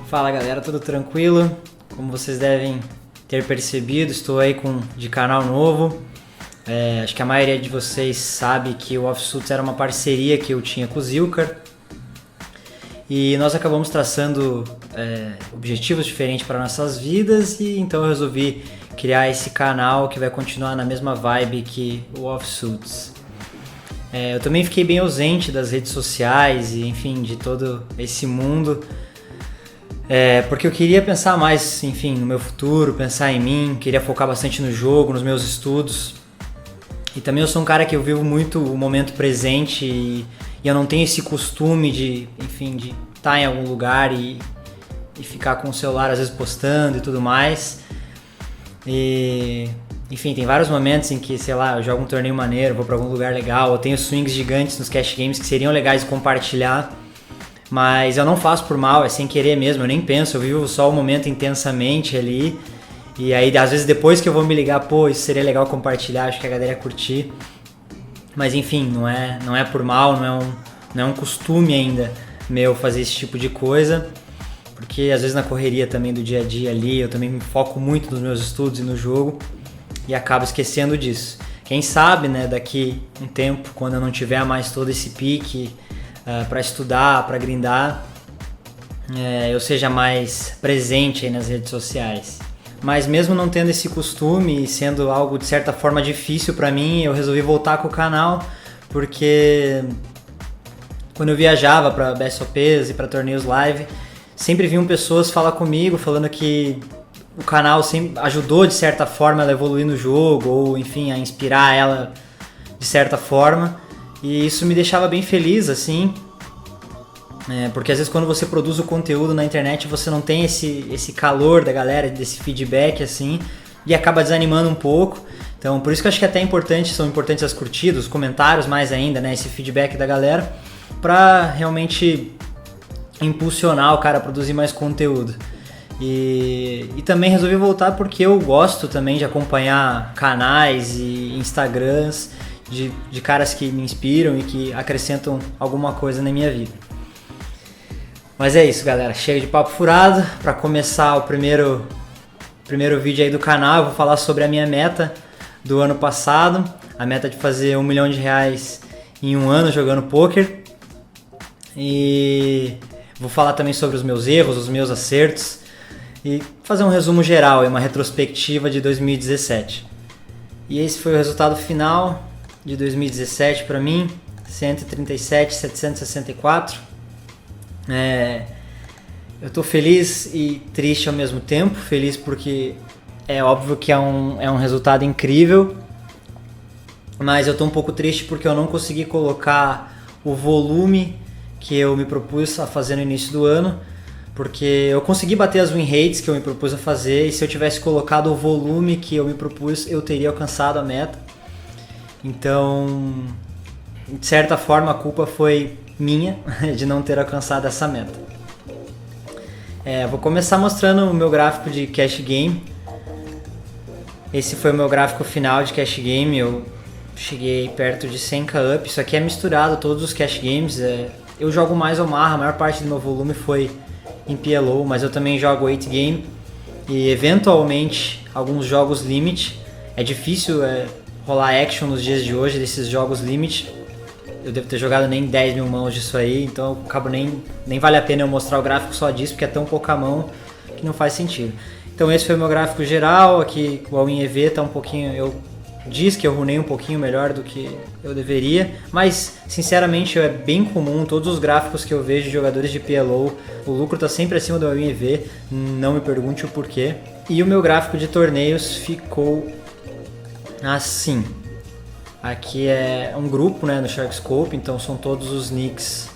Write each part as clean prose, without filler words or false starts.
Fala galera, tudo tranquilo? Como vocês devem ter percebido, estou aí de canal novo. Acho que a maioria de vocês sabe que o Offsuits era uma parceria que eu tinha com o Zilkar. E nós acabamos traçando objetivos diferentes para nossas vidas, e então eu resolvi criar esse canal que vai continuar na mesma vibe que o Offsuits. Eu também fiquei bem ausente das redes sociais e enfim, de todo esse mundo, porque eu queria pensar mais, enfim, no meu futuro, pensar em mim, queria focar bastante no jogo, nos meus estudos. E também eu sou um cara que eu vivo muito o momento presente e eu não tenho esse costume de estar em algum lugar e ficar com o celular às vezes postando e tudo mais. E enfim, tem vários momentos em que, sei lá, eu jogo um torneio maneiro, vou pra algum lugar legal, eu tenho swings gigantes nos cash games que seriam legais de compartilhar, mas eu não faço por mal, é sem querer mesmo, eu nem penso, eu vivo só o momento intensamente ali, e aí às vezes depois que eu vou me ligar, pô, isso seria legal compartilhar, acho que a galera ia curtir, mas enfim, não é por mal, não é um costume ainda meu fazer esse tipo de coisa, porque às vezes na correria também do dia a dia ali, eu também me foco muito nos meus estudos e no jogo, e acabo esquecendo disso. Quem sabe, né, daqui um tempo, quando eu não tiver mais todo esse pique para estudar, para grindar, eu seja mais presente aí nas redes sociais. Mas mesmo não tendo esse costume e sendo algo de certa forma difícil para mim, eu resolvi voltar com o canal, porque quando eu viajava para BSOPs e para torneios live, sempre vinham pessoas falar comigo, falando que o canal sempre ajudou de certa forma ela a evoluir no jogo, ou enfim, a inspirar ela de certa forma, e isso me deixava bem feliz, assim, porque às vezes quando você produz o conteúdo na internet você não tem esse calor da galera, desse feedback, assim, e acaba desanimando um pouco. Então por isso que eu acho que é até são importantes as curtidas, os comentários mais ainda, né, esse feedback da galera, pra realmente impulsionar o cara a produzir mais conteúdo. E também resolvi voltar porque eu gosto também de acompanhar canais e Instagrams de caras que me inspiram e que acrescentam alguma coisa na minha vida. Mas é isso, galera, chega de papo furado. Para começar o primeiro vídeo aí do canal, eu vou falar sobre a minha meta do ano passado, a meta de fazer R$1 milhão em um ano jogando poker, e vou falar também sobre os meus erros, os meus acertos, e fazer um resumo geral, uma retrospectiva de 2017. E esse foi o resultado final de 2017 para mim, 137.764. Eu tô feliz e triste ao mesmo tempo. Feliz porque é óbvio que é um resultado incrível, mas eu tô um pouco triste porque eu não consegui colocar o volume que eu me propus a fazer no início do ano, porque eu consegui bater as win rates que eu me propus a fazer, e se eu tivesse colocado o volume que eu me propus, eu teria alcançado a meta. Então, de certa forma, a culpa foi minha de não ter alcançado essa meta. Vou começar mostrando o meu gráfico de cash game. Esse foi o meu gráfico final de cash game, eu cheguei perto de 100k up. Isso aqui é misturado todos os cash games. Eu jogo mais Omaha, a maior parte do meu volume foi em PLO, mas eu também jogo 8 game e eventualmente alguns jogos limit. É difícil rolar action nos dias de hoje desses jogos limit. Eu devo ter jogado nem 10 mil mãos disso aí, então eu acabo nem vale a pena eu mostrar o gráfico só disso, porque é tão pouca mão que não faz sentido. Então esse foi o meu gráfico geral. Aqui o all-in EV tá um pouquinho, diz que eu runei um pouquinho melhor do que eu deveria, mas sinceramente é bem comum, todos os gráficos que eu vejo de jogadores de PLO, o lucro está sempre acima do all-in EV, não me pergunte o porquê. E o meu gráfico de torneios ficou assim. Aqui é um grupo, né, no Sharkscope, então são todos os nicks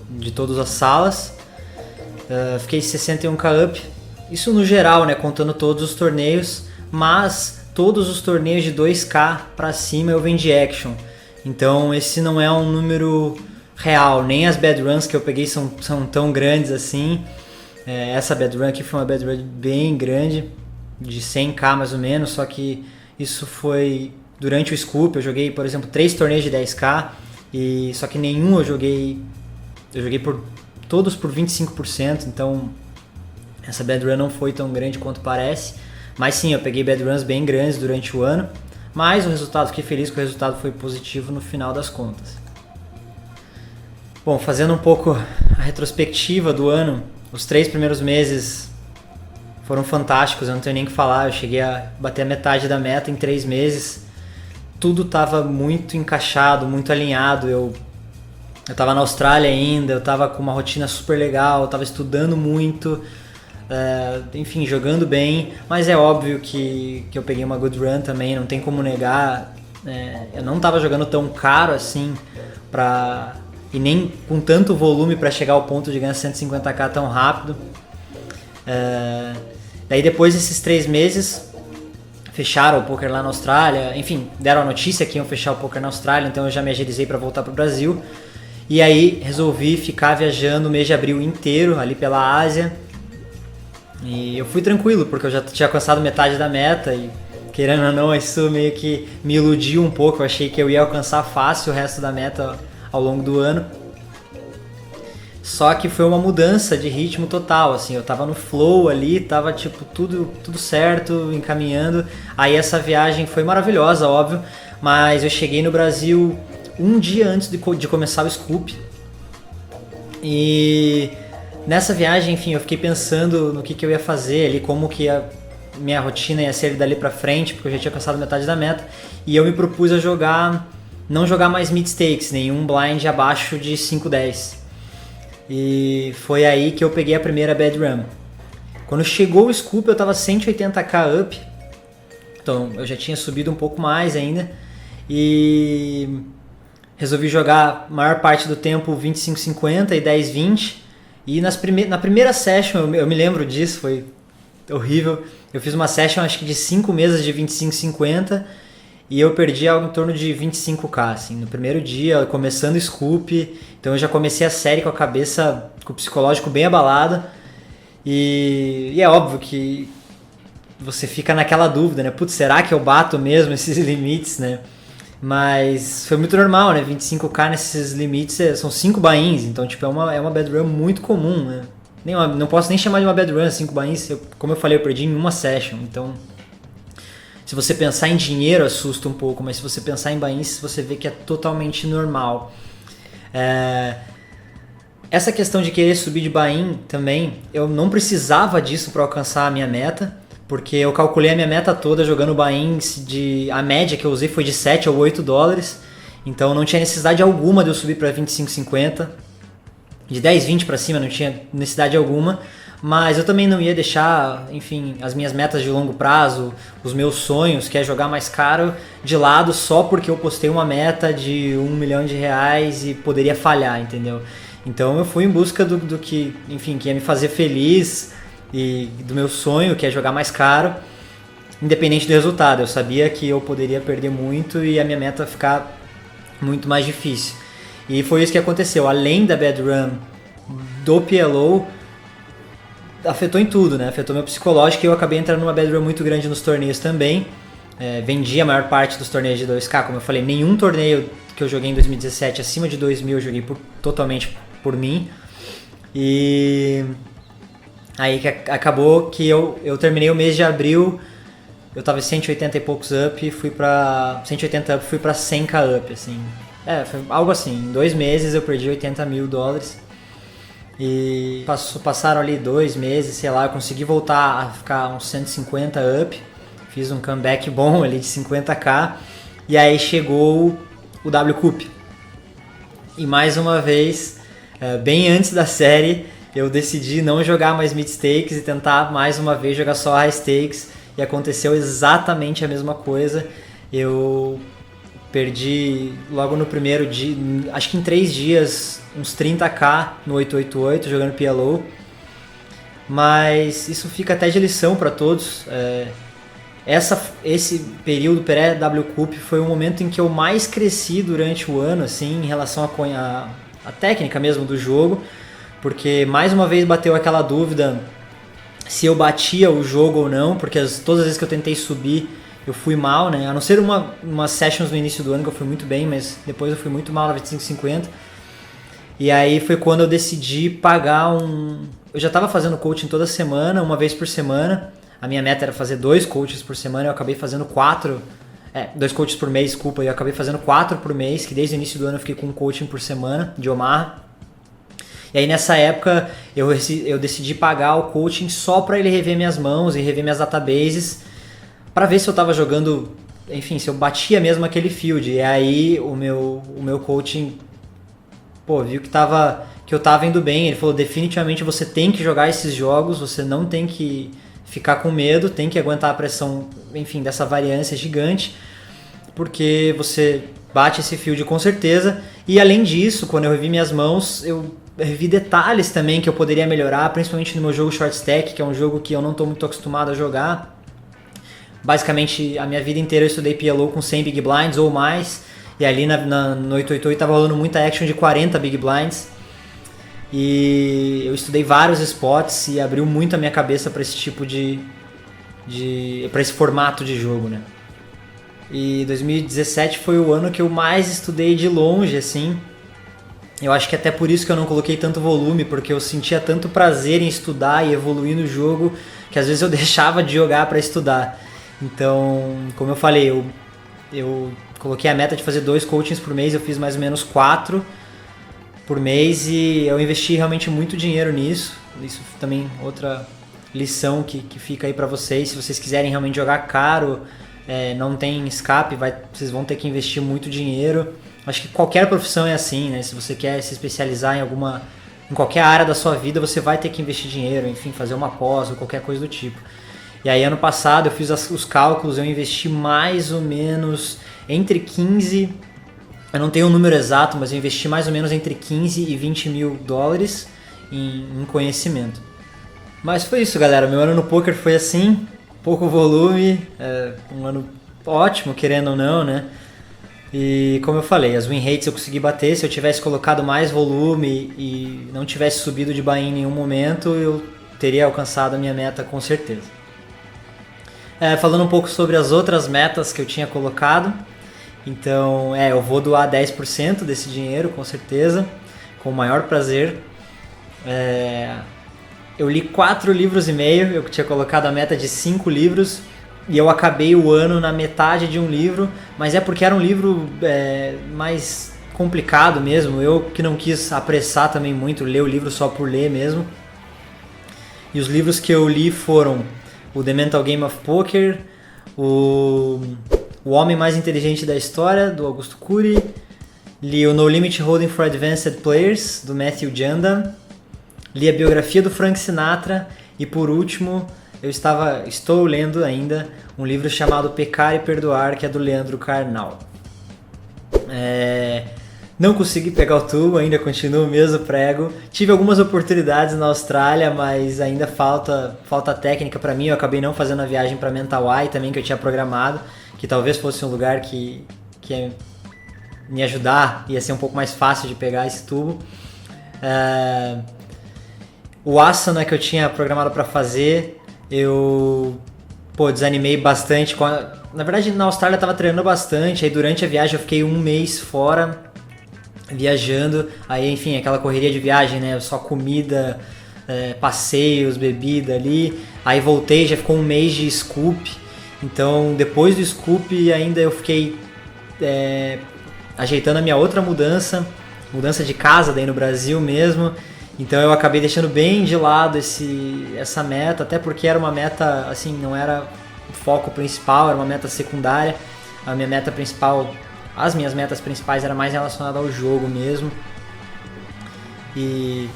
de todas as salas. Fiquei 61k up, isso no geral, né, contando todos os torneios, mas todos os torneios de 2k para cima eu vendi action, então esse não é um número real, nem as bad runs que eu peguei são tão grandes assim. Essa bad run aqui foi uma bad run bem grande, de 100k mais ou menos, só que isso foi durante o Scoop. Eu joguei, por exemplo, 3 torneios de 10k, só que nenhum eu joguei todos por 25%, então Essa bad run não foi tão grande quanto parece, mas sim, eu peguei bad runs bem grandes durante o ano, mas o resultado, fiquei feliz que o resultado foi positivo no final das contas. Bom, fazendo um pouco a retrospectiva do ano, os 3 primeiros meses foram fantásticos, eu não tenho nem o que falar, eu cheguei a bater a metade da meta em 3 meses, tudo estava muito encaixado, muito alinhado, eu estava na Austrália ainda, eu estava com uma rotina super legal, eu estava estudando muito, enfim, jogando bem, mas é óbvio que eu peguei uma good run também, não tem como negar, eu não estava jogando tão caro assim, e nem com tanto volume para chegar ao ponto de ganhar 150k tão rápido. Daí depois desses 3 meses, fecharam o poker lá na Austrália, enfim, deram a notícia que iam fechar o poker na Austrália, então eu já me agilizei para voltar para o Brasil. E aí resolvi ficar viajando o mês de abril inteiro ali pela Ásia. E eu fui tranquilo, porque eu já tinha alcançado metade da meta e, querendo ou não, isso meio que me iludiu um pouco. Eu achei que eu ia alcançar fácil o resto da meta ao longo do ano. Só que foi uma mudança de ritmo total, assim, eu tava no flow ali, tava tipo tudo certo, encaminhando. Aí essa viagem foi maravilhosa, óbvio, mas eu cheguei no Brasil um dia antes de começar o Scoop. E nessa viagem, enfim, eu fiquei pensando no que eu ia fazer ali, como que a minha rotina ia ser dali pra frente, porque eu já tinha alcançado metade da meta. E eu me propus a não jogar mais mid stakes, nenhum blind abaixo de 5-10. E foi aí que eu peguei a primeira bad run. Quando chegou o Scoop eu tava 180k up, então eu já tinha subido um pouco mais ainda. E resolvi jogar a maior parte do tempo 25-50 e 10-20. E na primeira session, eu me lembro disso, foi horrível. Eu fiz uma session acho que de 5 mesas de 25-50 e eu perdi algo em torno de 25k, assim, no primeiro dia, começando o Scoop. Então eu já comecei a série com a cabeça, com o psicológico bem abalado. E é óbvio que você fica naquela dúvida, né? Putz, será que eu bato mesmo esses limites, né? Mas foi muito normal, né? 25k nesses limites são 5 buy-ins, então tipo, é uma bad run muito comum, né? Não posso nem chamar de uma bad run, 5 buy-ins, como eu falei, eu perdi em uma session, então se você pensar em dinheiro assusta um pouco, mas se você pensar em buy-ins você vê que é totalmente normal. Essa questão de querer subir de buy-in também, eu não precisava disso para alcançar a minha meta, porque eu calculei a minha meta toda jogando buy-ins, a média que eu usei foi de 7 ou 8 dólares, então não tinha necessidade alguma de eu subir para 25,50, de 10,20 para cima não tinha necessidade alguma, mas eu também não ia deixar, enfim, as minhas metas de longo prazo, os meus sonhos, que é jogar mais caro, de lado só porque eu postei uma meta de R$1 milhão e poderia falhar, entendeu? Então eu fui em busca do que, enfim, que ia me fazer feliz e do meu sonho, que é jogar mais caro, independente do resultado. Eu sabia que eu poderia perder muito e a minha meta ficar muito mais difícil. E foi isso que aconteceu. Além da bad run do PLO, afetou em tudo, né? Afetou meu psicológico e eu acabei entrando numa bad run muito grande nos torneios também. Vendi a maior parte dos torneios de 2K, como eu falei, nenhum torneio que eu joguei em 2017 acima de 2 mil eu joguei totalmente por mim. E aí que acabou que eu terminei o mês de abril, eu tava 180 e poucos up, fui pra 180 up, fui pra 100k up, assim. Foi algo assim, em 2 meses eu perdi $80 mil. E passaram ali 2 meses, sei lá, eu consegui voltar a ficar uns 150 up, fiz um comeback bom ali de 50k, e aí chegou o W Cup. E mais uma vez, bem antes da série, eu decidi não jogar mais mid stakes e tentar mais uma vez jogar só high stakes, e aconteceu exatamente a mesma coisa. Eu perdi logo no primeiro dia, acho que em 3 dias, uns 30k no 888 jogando PLO, mas isso fica até de lição para todos. Esse período pré-W Cup foi o momento em que eu mais cresci durante o ano, assim, em relação à técnica mesmo do jogo, porque mais uma vez bateu aquela dúvida se eu batia o jogo ou não, porque todas as vezes que eu tentei subir eu fui mal, né? A não ser umas sessions no início do ano que eu fui muito bem, mas depois eu fui muito mal na 25,50. E aí foi quando eu decidi pagar eu já estava fazendo coaching toda semana, uma vez por semana. A minha meta era fazer 2 coaches por semana, eu acabei fazendo 4. 2 coaches por mês, desculpa, eu acabei fazendo 4 por mês, que desde o início do ano eu fiquei com um coaching por semana de Omaha. E aí nessa época eu decidi pagar o coaching só para ele rever minhas mãos e rever minhas databases, para ver se eu estava jogando, enfim, se eu batia mesmo aquele field. E aí o meu coaching, viu que eu tava indo bem. Ele falou, definitivamente você tem que jogar esses jogos, você não tem que ficar com medo, tem que aguentar a pressão, enfim, dessa variância gigante, porque você bate esse field com certeza. E além disso, quando eu revi minhas mãos, eu revi detalhes também que eu poderia melhorar, principalmente no meu jogo Short Stack, que é um jogo que eu não estou muito acostumado a jogar. Basicamente, a minha vida inteira eu estudei PLO com 100 Big Blinds ou mais, e ali no 888 estava rolando muita action de 40 Big Blinds. E eu estudei vários spots e abriu muito a minha cabeça para esse tipo para esse formato de jogo, né? E 2017 foi o ano que eu mais estudei de longe, assim. Eu acho que até por isso que eu não coloquei tanto volume, porque eu sentia tanto prazer em estudar e evoluir no jogo, que às vezes eu deixava de jogar para estudar. Então, como eu falei, eu coloquei a meta de fazer 2 coachings por mês, eu fiz mais ou menos 4 por mês e eu investi realmente muito dinheiro nisso. Isso também outra lição que fica aí para vocês. Se vocês quiserem realmente jogar caro, não tem escape, vocês vão ter que investir muito dinheiro. Acho que qualquer profissão é assim, né? Se você quer se especializar em qualquer área da sua vida, você vai ter que investir dinheiro, enfim, fazer uma pós ou qualquer coisa do tipo. E aí ano passado eu fiz os cálculos, eu investi mais ou menos entre 15... Eu não tenho um número exato, mas eu investi mais ou menos entre 15 e 20 mil dólares em conhecimento. Mas foi isso, galera. Meu ano no poker foi assim, pouco volume, um ano ótimo, querendo ou não, né? E como eu falei, as win rates eu consegui bater. Se eu tivesse colocado mais volume e não tivesse subido de buy-in em nenhum momento, eu teria alcançado a minha meta com certeza. Falando um pouco sobre as outras metas que eu tinha colocado. Então, eu vou doar 10% desse dinheiro, com certeza, com o maior prazer. Eu li 4 livros e meio, eu tinha colocado a meta de 5 livros, e eu acabei o ano na metade de um livro, mas é porque era um livro mais complicado mesmo, eu que não quis apressar também muito, ler o livro só por ler mesmo. E os livros que eu li foram o The Mental Game of Poker, O Homem Mais Inteligente da História, do Augusto Cury. Li o No Limit Hold'em for Advanced Players, do Matthew Janda. Li a biografia do Frank Sinatra. E por último, estou lendo ainda um livro chamado Pecar e Perdoar, que é do Leandro Carnal. Não consegui pegar o tubo, ainda continuo o mesmo prego. Tive algumas oportunidades na Austrália, mas ainda falta técnica para mim. Eu acabei não fazendo a viagem para Mentawai também, que eu tinha programado, que talvez fosse um lugar que ia me ajudar, ia ser um pouco mais fácil de pegar esse tubo. O asana que eu tinha programado para fazer, eu desanimei bastante. Na verdade, na Austrália eu estava treinando bastante, aí durante a viagem eu fiquei um mês fora, viajando, aí enfim, aquela correria de viagem, né, só comida, passeios, bebida ali, aí voltei, já ficou um mês de scoop. Então, depois do scoop, ainda eu fiquei ajeitando a minha outra mudança de casa daí no Brasil mesmo. Então, eu acabei deixando bem de lado essa meta, até porque era uma meta, assim, não era o foco principal, era uma meta secundária. A minha meta principal, as minhas metas principais eram mais relacionadas ao jogo mesmo. E,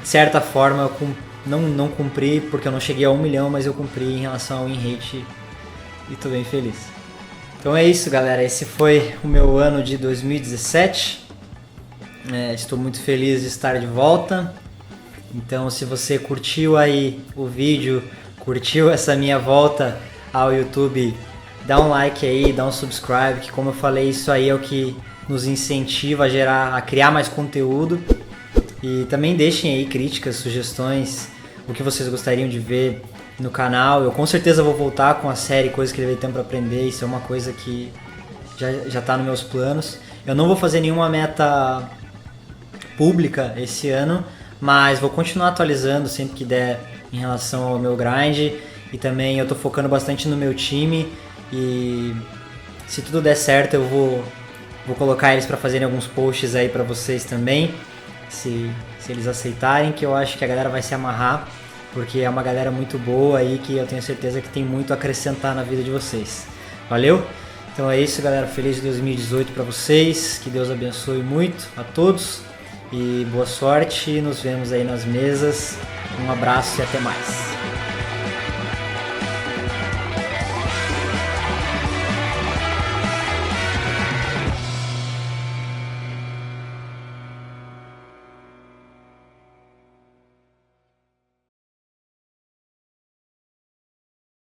de certa forma, eu não cumpri, porque eu não cheguei a 1 milhão, mas eu cumpri em relação ao win rate. E tô bem feliz. Então é isso, galera. Esse foi o meu ano de 2017. Estou muito feliz de estar de volta. Então, se você curtiu aí o vídeo, curtiu essa minha volta ao YouTube, dá um like aí, dá um subscribe, que como eu falei, isso aí é o que nos incentiva a criar mais conteúdo. E também deixem aí críticas, sugestões, o que vocês gostariam de ver no canal. Eu com certeza vou voltar com a série Coisas que Levei Tempo para Aprender. Isso é uma coisa que já está nos meus planos. Eu não vou fazer nenhuma meta pública esse ano, mas vou continuar atualizando sempre que der em relação ao meu grind, e também eu tô focando bastante no meu time, e se tudo der certo eu vou colocar eles para fazerem alguns posts aí para vocês também, se eles aceitarem, que eu acho que a galera vai se amarrar, porque é uma galera muito boa aí que eu tenho certeza que tem muito a acrescentar na vida de vocês. Valeu? Então é isso, galera. Feliz 2018 para vocês, que Deus abençoe muito a todos e boa sorte. Nos vemos aí nas mesas. Um abraço e até mais.